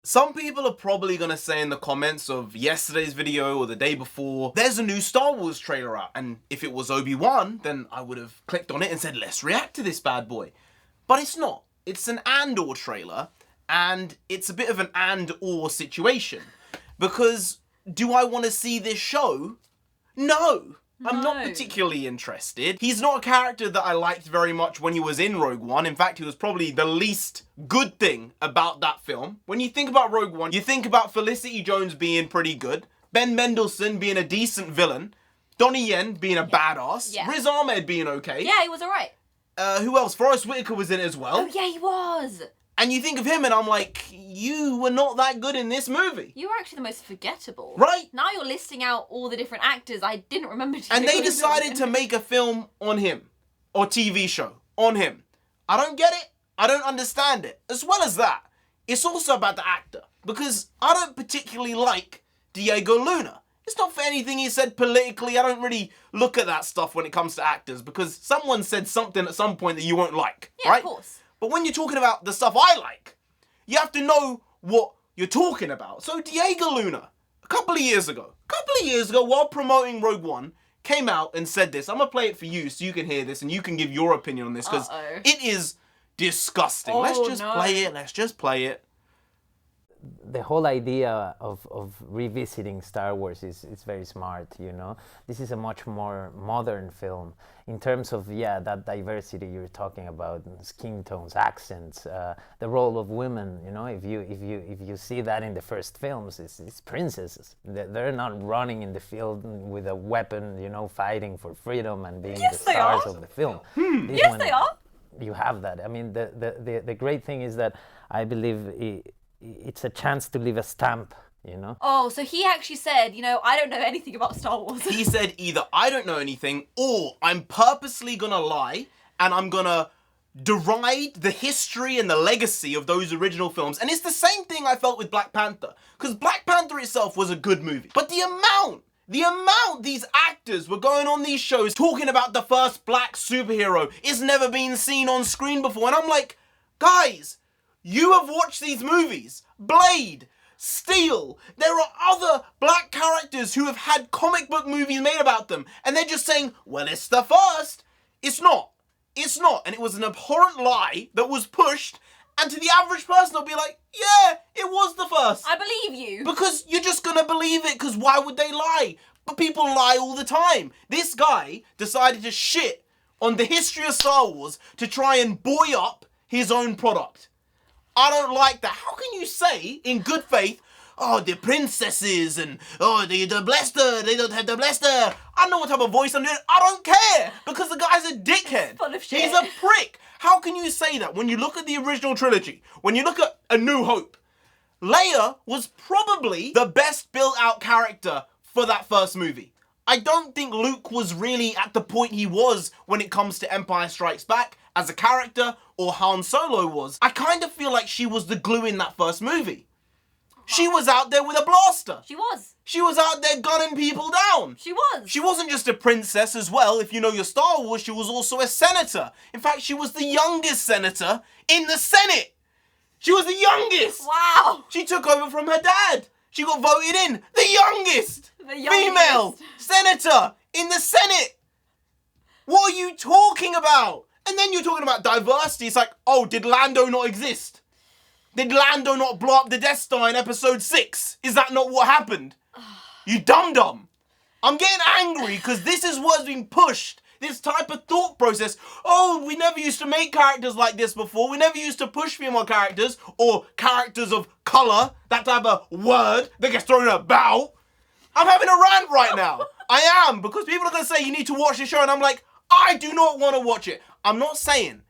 Some people are probably gonna say in the comments of yesterday's video or the day before, there's a new Star Wars trailer out, and if it was Obi-Wan, then I would have clicked on it and said, let's react to this bad boy. But it's not. It's an Andor trailer, and it's a bit of an and/or situation. Because do I want to see this show? No. I'm not particularly interested. He's not a character that I liked very much when he was in Rogue One. In fact, he was probably the least good thing about that film. When you think about Rogue One, you think about Felicity Jones being pretty good, Ben Mendelsohn being a decent villain, Donnie Yen being a badass, Riz Ahmed being okay. Yeah, he was alright. Who else? Forrest Whitaker was in it as well. Oh yeah, he was. And you think of him and I'm like, you were not that good in this movie. You were actually the most forgettable. Right? Now you're listing out all the different actors I didn't remember to And they decided to make a film on him. Or TV show on him. I don't get it. I don't understand it. As well as that, it's also about the actor. Because I don't particularly like Diego Luna. It's not for anything he said politically. I don't really look at that stuff when it comes to actors. Because someone said something at some point that you won't like. Yeah, right? of course. But when you're talking about the stuff I like, you have to know what you're talking about. So Diego Luna, a couple of years ago, while promoting Rogue One, came out and said this. I'm going to play it for you so you can hear this and you can give your opinion on this because it is disgusting. Let's just play it. The whole idea of revisiting Star Wars is very smart, you know. This is a much more modern film in terms of, that diversity you're talking about, skin tones, accents, the role of women, you know. If you see that in the first films, it's princesses. They're not running in the field with a weapon, you know, fighting for freedom and being the stars of the film. Yes, they are. You have that. I mean, the great thing is that I believe it's a chance to leave a stamp, you know? Oh, so he actually said, you know, I don't know anything about Star Wars. He said either I don't know anything or I'm purposely gonna lie and I'm gonna deride the history and the legacy of those original films. And it's the same thing I felt with Black Panther. Because Black Panther itself was a good movie. But the amount these actors were going on these shows talking about the first black superhero is never been seen on screen before. And I'm like, guys, you have watched these movies. Blade, Steel. There are other black characters who have had comic book movies made about them. And they're just saying, well, it's the first. It's not. It's not. And it was an abhorrent lie that was pushed. And to the average person, they'll be like, yeah, it was the first. I believe you. Because you're just going to believe it, because why would they lie? But people lie all the time. This guy decided to shit on the history of Star Wars to try and buoy up his own product. I don't like that. How can you say, in good faith, oh, the princesses and, oh, the blaster, they don't have the blaster. I know what type of voice I'm doing. I don't care, because the guy's a dickhead. Full of shit. He's a prick. How can you say that when you look at the original trilogy, when you look at A New Hope, Leia was probably the best built-out character for that first movie. I don't think Luke was really at the point he was when it comes to Empire Strikes Back as a character, or Han Solo was. I kind of feel like she was the glue in that first movie. She was out there with a blaster. She was. She was out there gunning people down. She was. She wasn't just a princess as well. If you know your Star Wars, she was also a senator. In fact, she was the youngest senator in the Senate. She was the youngest. Wow. She took over from her dad. She got voted in. The youngest female senator in the Senate. What are you talking about? And then you're talking about diversity. It's like, oh, did Lando not exist? Did Lando not blow up the Death Star in episode 6? Is that not what happened? You dum-dum. I'm getting angry because this is what's being pushed. This type of thought process. Oh, we never used to make characters like this before. We never used to push female characters or characters of colour. That type of word that gets thrown about. I'm having a rant right now. I am, because people are going to say you need to watch the show. And I'm like, I do not want to watch it. I'm not saying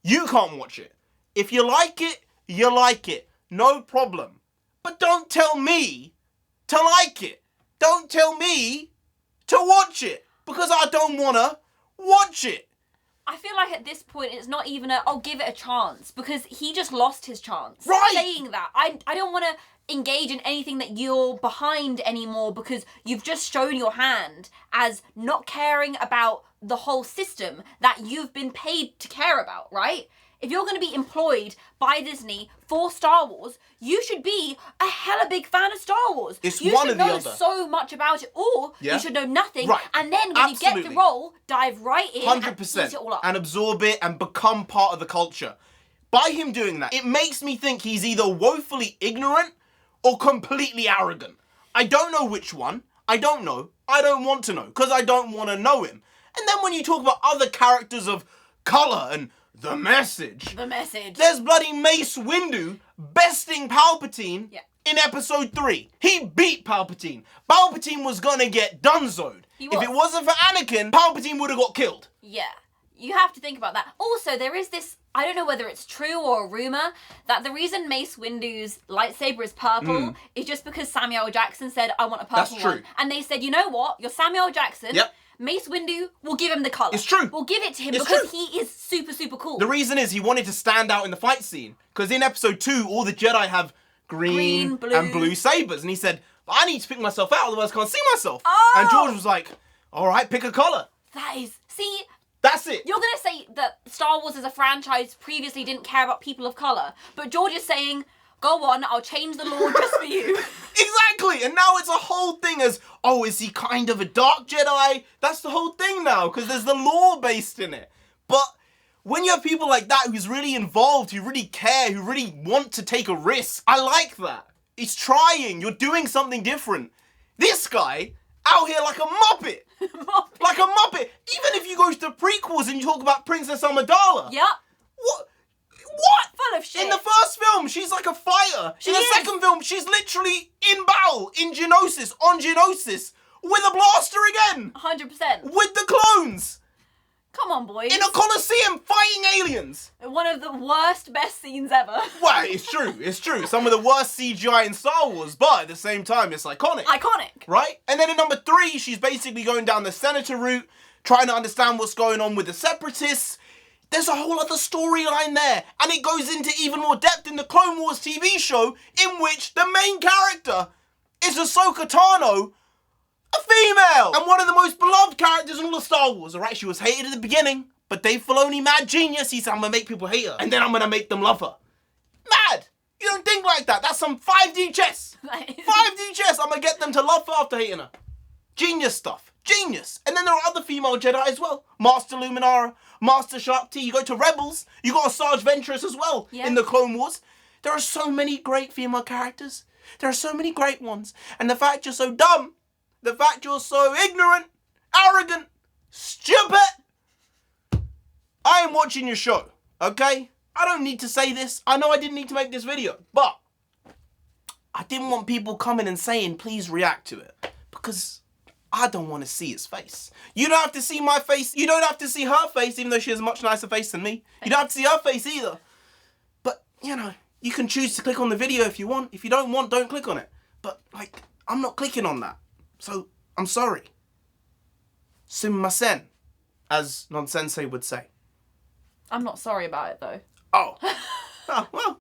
you can't watch it. If you like it, you like it. No problem. But don't tell me to like it. Don't tell me to watch it. Because I don't want to watch it. I feel like at this point it's not even I'll give it a chance, because he just lost his chance. Right. Saying that. I don't want to engage in anything that you're behind anymore, because you've just shown your hand as not caring about the whole system that you've been paid to care about, right? if you're going to be employed by Disney for Star Wars, you should be a hella big fan of Star Wars. It's you one should or the know other. so much about it, or you should know nothing. Right. And then when you get the role, dive right in 100%. and eat it all up. And absorb it and become part of the culture. By him doing that, it makes me think he's either woefully ignorant or completely arrogant. I don't know which one. I don't know. I don't want to know, because I don't want to know him. And then when you talk about other characters of colour and the message. The message. There's bloody Mace Windu besting Palpatine in episode 3. He beat Palpatine. Palpatine was gonna get donezoed. If it wasn't for Anakin, Palpatine would have got killed. Yeah. You have to think about that. Also, there is this, I don't know whether it's true or a rumour, that the reason Mace Windu's lightsaber is purple is just because Samuel L. Jackson said, I want a purple That's true. one. And they said, you know what? You're Samuel L. Jackson. Yep. Mace Windu will give him the colour. It's true. We'll give it to him It's because true. he is super, super cool. The reason is he wanted to stand out in the fight scene. Because in episode 2, all the Jedi have green blue. and blue sabers. And he said, I need to pick myself out, otherwise I can't see myself. Oh. And George was like, all right, pick a colour. That is, see... That's it. You're going to say that Star Wars as a franchise previously didn't care about people of colour. But George is saying, go on, I'll change the law just for you. Exactly. And now it's a whole thing as, oh, is he kind of a dark Jedi? That's the whole thing now, because there's the lore based in it. But when you have people like that who's really involved, who really care, who really want to take a risk, I like that. He's trying. You're doing something different. This guy out here like a muppet. Like a muppet. Even if you go to the prequels and you talk about Princess Amidala. Yep. What? Full of shit. In the first film, she's like a fighter. She in the is. second film, she's literally in battle, in Geonosis, on Geonosis, with a blaster again. 100%. With the clones. Come on, boys. In a Colosseum fighting aliens. One of the worst, best scenes ever. Well, it's true. It's true. Some of the worst CGI in Star Wars, but at the same time, it's iconic. Iconic. Right? And then in number 3, she's basically going down the Senator route, trying to understand what's going on with the Separatists. There's a whole other storyline there. And it goes into even more depth in the Clone Wars TV show, in which the main character is Ahsoka Tano, a female. And one of the most beloved characters in all of Star Wars, alright? She was hated at the beginning, but Dave Filoni, mad genius, he said, I'm gonna make people hate her, and then I'm gonna make them love her. Mad! You don't think like that. That's some 5D chess. 5D chess. I'm gonna get them to love her after hating her. Genius stuff. Genius. And then there are other female Jedi as well. Master Luminara, Master Shark T. You go to Rebels, you got a Sarge Ventress as well in the Clone Wars. There are so many great female characters. There are so many great ones. And the fact you're so dumb, the fact you're so ignorant, arrogant, stupid, I am watching your show, okay? I don't need to say this. I know I didn't need to make this video, but I didn't want people coming and saying, please react to it, because I don't want to see his face. You don't have to see my face. You don't have to see her face, even though she has a much nicer face than me. You don't have to see her face either. But, you know, you can choose to click on the video if you want. If you don't want, don't click on it. But, like, I'm not clicking on that. So, I'm sorry. Sumimasen, as Nonsensei would say. I'm not sorry about it, though. Oh. Oh, well.